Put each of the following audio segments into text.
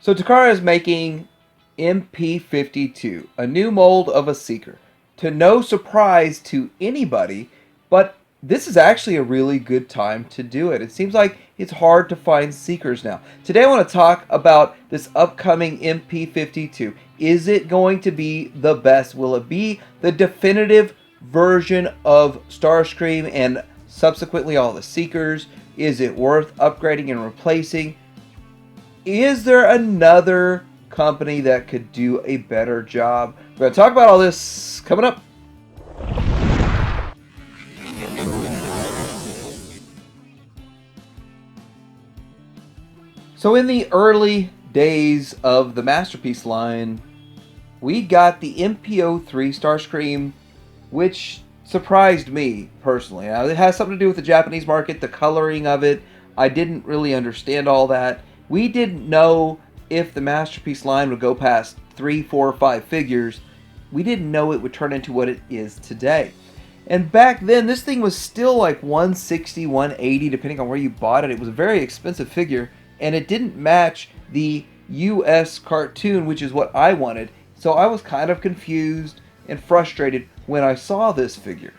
So Takara is making MP-52, a new mold of a Seeker. To no surprise to anybody, but this is actually a really good time to do it. It seems like it's hard to find Seekers now. Today I want to talk about this upcoming MP-52. Is it going to be the best? Will it be the definitive version of Starscream and subsequently all the Seekers? Is it worth upgrading and replacing? Is there another company that could do a better job? We're going to talk about all this coming up. So in the early days of the Masterpiece line, we got the MP-03 Starscream, which surprised me personally. Now, it has something to do with the Japanese market, the coloring of it. I didn't really understand all that. We didn't know if the Masterpiece line would go past 3, 4, 5 figures. We didn't know it would turn into what it is today. And back then, this thing was still like $160, $180, depending on where you bought it. It was a very expensive figure, and it didn't match the US cartoon, which is what I wanted. So I was kind of confused and frustrated when I saw this figure.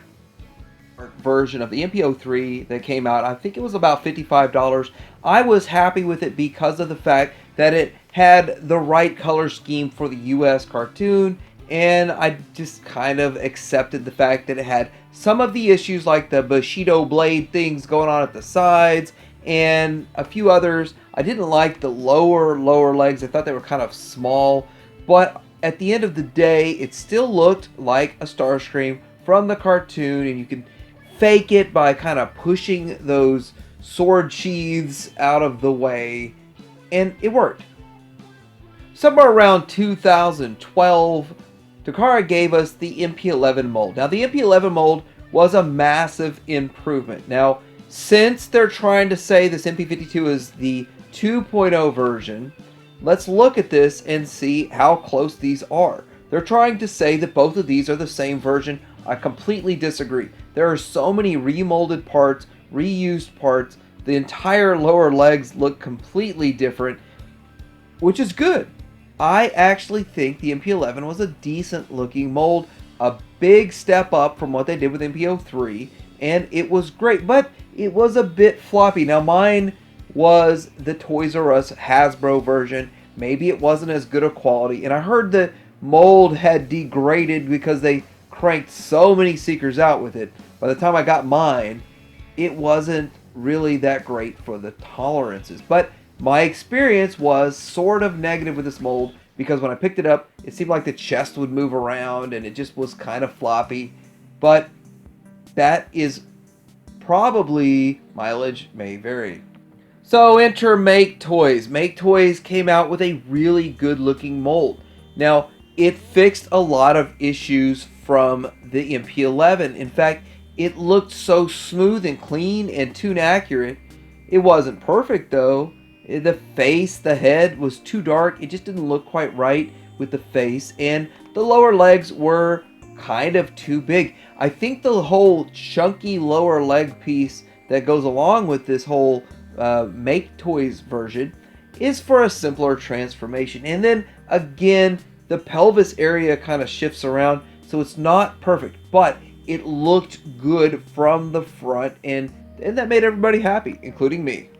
Version of the MP-03 that came out, I think it was about $55. I was happy with it because of the fact that it had the right color scheme for the US cartoon, and I just kind of accepted the fact that it had some of the issues like the Bushido blade things going on at the sides and a few others. I didn't like the lower legs. I thought they were kind of small, but at the end of the day, it still looked like a Starscream from the cartoon, and you can fake it by kind of pushing those sword sheaths out of the way, and it worked. Somewhere around 2012, Takara gave us the MP-11 mold. Now, the MP-11 mold was a massive improvement. Now, since they're trying to say this MP-52 is the 2.0 version, let's look at this and see how close these are. They're trying to say that both of these are the same version. I completely disagree. There are so many remolded parts, reused parts. The entire lower legs look completely different, which is good. I actually think the MP-11 was a decent looking mold, a big step up from what they did with MP-03, and it was great, but it was a bit floppy. Now, mine was the Toys R Us Hasbro version. Maybe it wasn't as good a quality, and I heard the mold had degraded because they cranked so many Seekers out with it. By the time I got mine, it wasn't really that great for the tolerances. But my experience was sort of negative with this mold because when I picked it up, it seemed like the chest would move around and it just was kind of floppy. But that is probably, mileage may vary. So enter MakeToys. MakeToys came out with a really good looking mold. Now, it fixed a lot of issues from the MP-11. In fact, it looked so smooth and clean and toon accurate. It wasn't perfect though. The face, the head was too dark. It just didn't look quite right with the face, and the lower legs were kind of too big. I think the whole chunky lower leg piece that goes along with this whole MakeToys version is for a simpler transformation. And then again, the pelvis area kind of shifts around, so it's not perfect, but it looked good from the front, and that made everybody happy, including me.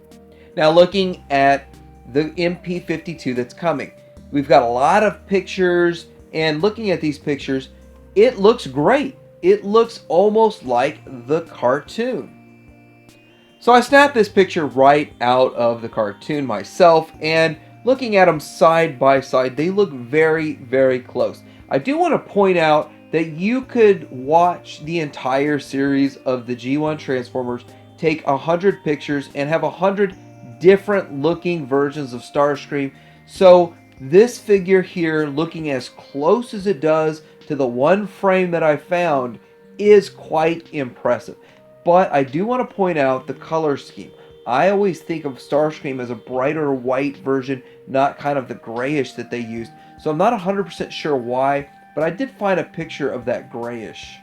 Now, looking at the MP-52 that's coming, we've got a lot of pictures, and looking at these pictures, it looks great. It looks almost like the cartoon. So I snapped this picture right out of the cartoon myself, and looking at them side by side, they look very, very close. I do want to point out that you could watch the entire series of the G1 Transformers, take 100 pictures, and have 100 different looking versions of Starscream. So this figure here, looking as close as it does to the one frame that I found, is quite impressive. But I do want to point out the color scheme. I always think of Starscream as a brighter white version, not kind of the grayish that they used. So I'm not 100% sure why, but I did find a picture of that grayish.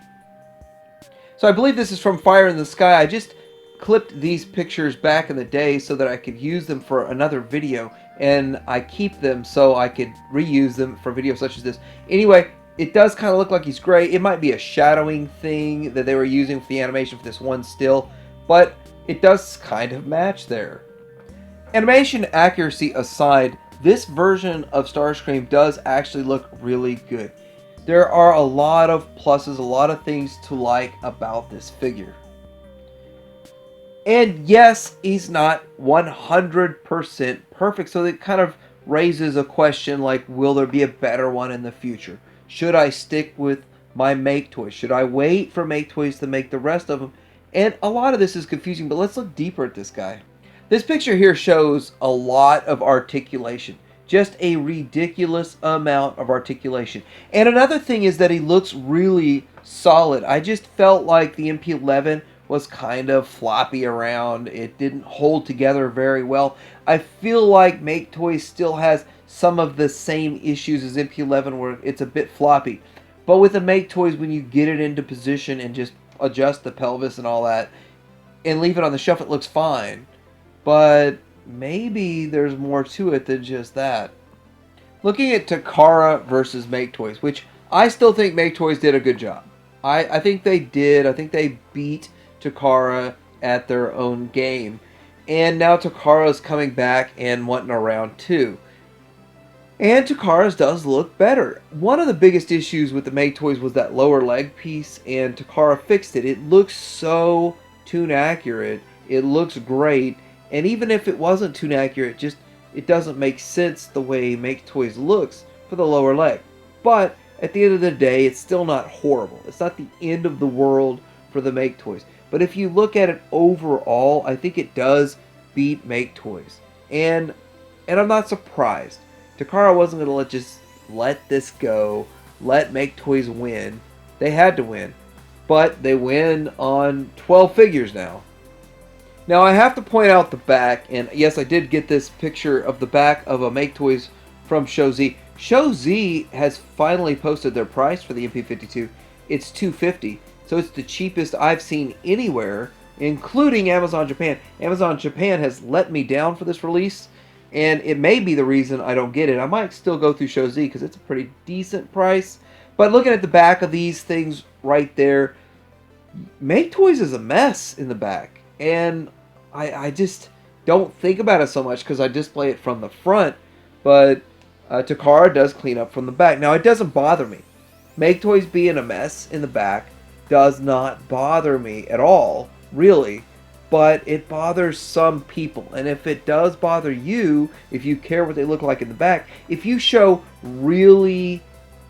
So I believe this is from Fire in the Sky. I just clipped these pictures back in the day so that I could use them for another video, and I keep them so I could reuse them for videos such as this. Anyway, it does kind of look like he's gray. It might be a shadowing thing that they were using for the animation for this one still, but it does kind of match there. Animation accuracy aside, this version of Starscream does actually look really good. There are a lot of pluses, a lot of things to like about this figure. And yes, he's not 100% perfect, so it kind of raises a question like, will there be a better one in the future? Should I stick with my MakeToys? Should I wait for MakeToys to make the rest of them? And a lot of this is confusing, but let's look deeper at this guy. This picture here shows a lot of articulation. Just a ridiculous amount of articulation. And another thing is that he looks really solid. I just felt like the MP-11 was kind of floppy around. It didn't hold together very well. I feel like MakeToys still has some of the same issues as MP-11 where it's a bit floppy. But with the MakeToys, when you get it into position and just adjust the pelvis and all that and leave it on the shelf, it looks fine. But maybe there's more to it than just that. Looking at Takara versus MakeToys, which I still think MakeToys did a good job. I think they did. I think they beat Takara at their own game. And now Takara's coming back and wanting a round two. And Takara's does look better. One of the biggest issues with the MakeToys was that lower leg piece, and Takara fixed it. It looks so toon accurate. It looks great. And even if it wasn't too accurate, it doesn't make sense the way MakeToys looks for the lower leg. But at the end of the day, it's still not horrible. It's not the end of the world for the MakeToys. But if you look at it overall, I think it does beat MakeToys. And I'm not surprised. Takara wasn't going to just let this go, let MakeToys win. They had to win. But they win on 12 figures now. Now I have to point out the back, and yes, I did get this picture of the back of a MakeToys from ShowZ. ShowZ has finally posted their price for the MP-52. It's $250, so it's the cheapest I've seen anywhere, including Amazon Japan. Amazon Japan has let me down for this release, and it may be the reason I don't get it. I might still go through ShowZ because it's a pretty decent price. But looking at the back of these things right there, MakeToys is a mess in the back. And I just don't think about it so much because I display it from the front. But Takara does clean up from the back. Now, it doesn't bother me. MakeToys being a mess in the back does not bother me at all, really. But it bothers some people. And if it does bother you, if you care what they look like in the back, if you show really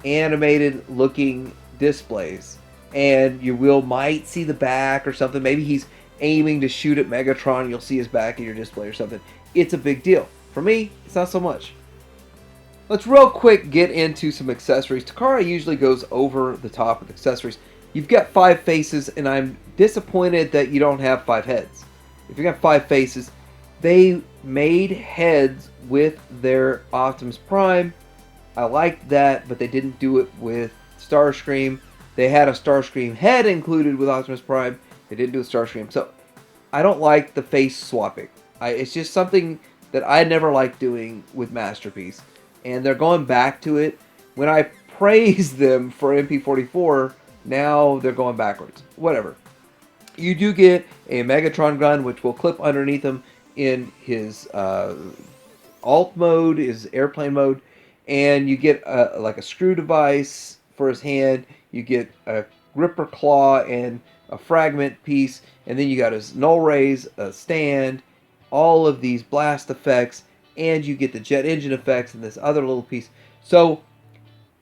animated looking displays and you might see the back or something, maybe he's aiming to shoot at Megatron, you'll see his back in your display or something, it's a big deal. For me, it's not so much. Let's real quick get into some accessories. Takara usually goes over the top with accessories. You've got 5 faces, and I'm disappointed that you don't have 5 heads. If you got 5 faces, they made heads with their Optimus Prime. I liked that, but they didn't do it with Starscream. They had a Starscream head included with Optimus Prime. They didn't do a Starscream. So, I don't like the face swapping. It's just something that I never liked doing with Masterpiece. And they're going back to it. When I praised them for MP-44, now they're going backwards. Whatever. You do get a Megatron gun, which will clip underneath him in his alt mode, his airplane mode. And you get like a screw device for his hand. You get a gripper claw and a fragment piece, and then you got his null rays, a stand, all of these blast effects, and you get the jet engine effects and this other little piece. So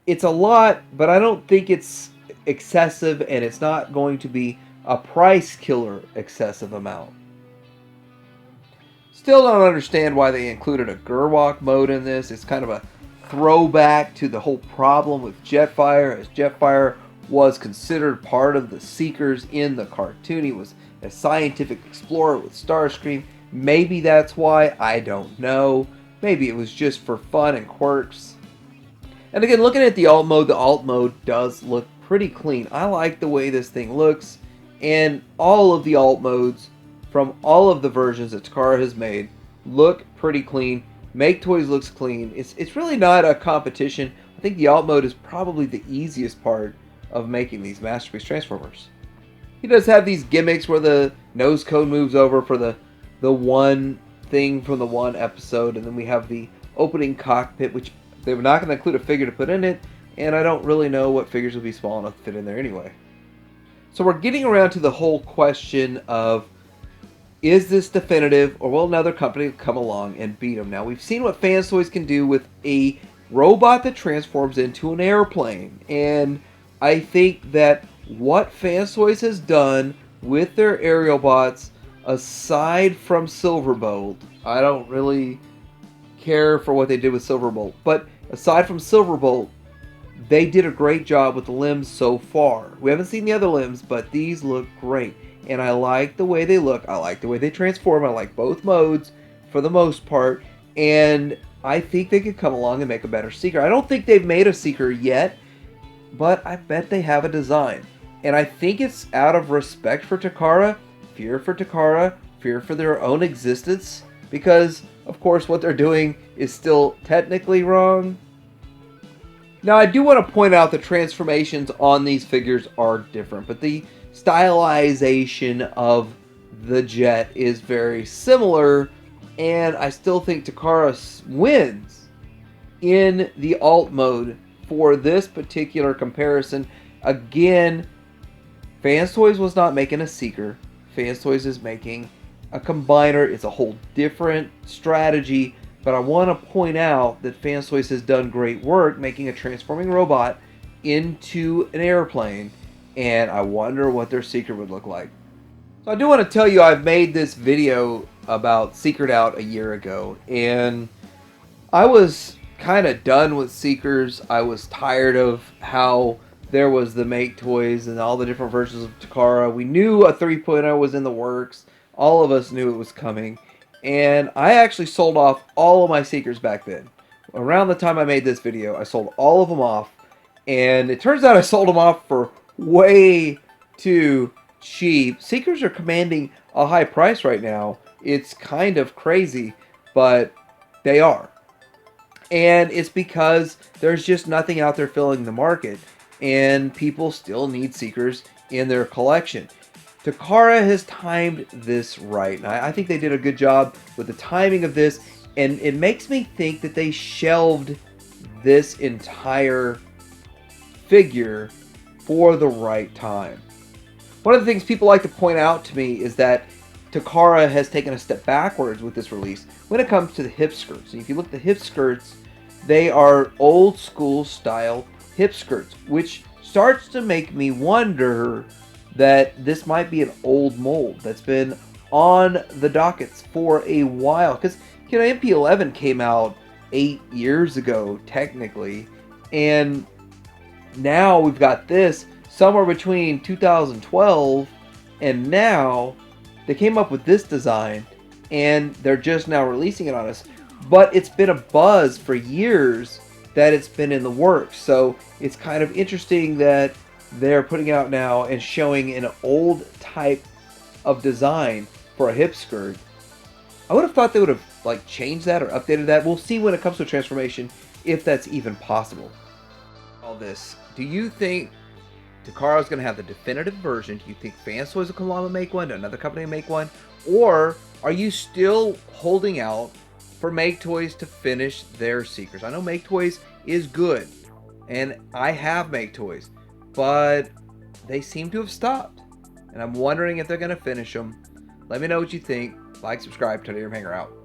it's a lot, but I don't think it's excessive, and it's not going to be a price killer excessive amount. Still don't understand why they included a Gerwalk mode in this. It's kind of a throwback to the whole problem with Jetfire, as Jetfire was considered part of the Seekers in the cartoon. He was a scientific explorer with Starscream. Maybe that's why, I don't know. Maybe it was just for fun and quirks. And again, looking at the alt mode does look pretty clean. I like the way this thing looks, and all of the alt modes from all of the versions that Takara has made look pretty clean. MakeToys looks clean. It's really not a competition. I think the alt mode is probably the easiest part of making these Masterpiece Transformers. He does have these gimmicks where the nose cone moves over for the one thing from the one episode, and then we have the opening cockpit, which they were not going to include a figure to put in it, and I don't really know what figures would be small enough to fit in there anyway. So we're getting around to the whole question of, is this definitive, or will another company come along and beat them? Now, we've seen what FansToys can do with a robot that transforms into an airplane, and I think that what FansToys has done with their aerial bots, aside from Silverbolt, I don't really care for what they did with Silverbolt, but aside from Silverbolt, they did a great job with the limbs so far. We haven't seen the other limbs, but these look great, and I like the way they look. I like the way they transform. I like both modes for the most part, and I think they could come along and make a better Seeker. I don't think they've made a Seeker yet, but I bet they have a design. And I think it's out of respect for Takara, fear for Takara, fear for their own existence, because, of course, what they're doing is still technically wrong. Now, I do want to point out the transformations on these figures are different, but the stylization of the jet is very similar, and I still think Takara wins in the alt mode for this particular comparison. Again, FansToys was not making a Seeker. FansToys is making a combiner. It's a whole different strategy, but I want to point out that FansToys has done great work making a transforming robot into an airplane, and I wonder what their Seeker would look like. So I do want to tell you, I've made this video about Seekered Out a year ago, and I was kind of done with Seekers. I was tired of how there was the MakeToys and all the different versions of Takara. We knew a 3.0 was in the works. All of us knew it was coming. And I actually sold off all of my Seekers back then. Around the time I made this video, I sold all of them off. And it turns out I sold them off for way too cheap. Seekers are commanding a high price right now. It's kind of crazy, but they are. And it's because there's just nothing out there filling the market, and people still need Seekers in their collection. Takara has timed this right, and I think they did a good job with the timing of this, and it makes me think that they shelved this entire figure for the right time. One of the things people like to point out to me is that Takara has taken a step backwards with this release when it comes to the hip skirts. And if you look at the hip skirts, they are old school style hip skirts, which starts to make me wonder that this might be an old mold that's been on the dockets for a while. Because, you know, MP-11 came out 8 years ago, technically, and now we've got this somewhere between 2012 and now. They came up with this design, and they're just now releasing it on us. But it's been a buzz for years that it's been in the works. So it's kind of interesting that they're putting it out now and showing an old type of design for a hip skirt. I would have thought they would have like changed that or updated that. We'll see when it comes to transformation if that's even possible. All this. Do you think Takara is going to have the definitive version? Do you think FansToys will come along and make one? Another company will make one? Or are you still holding out for MakeToys to finish their Seekers? I know MakeToys is good, and I have MakeToys, but they seem to have stopped. And I'm wondering if they're going to finish them. Let me know what you think. Like, subscribe, Tony Hanger out.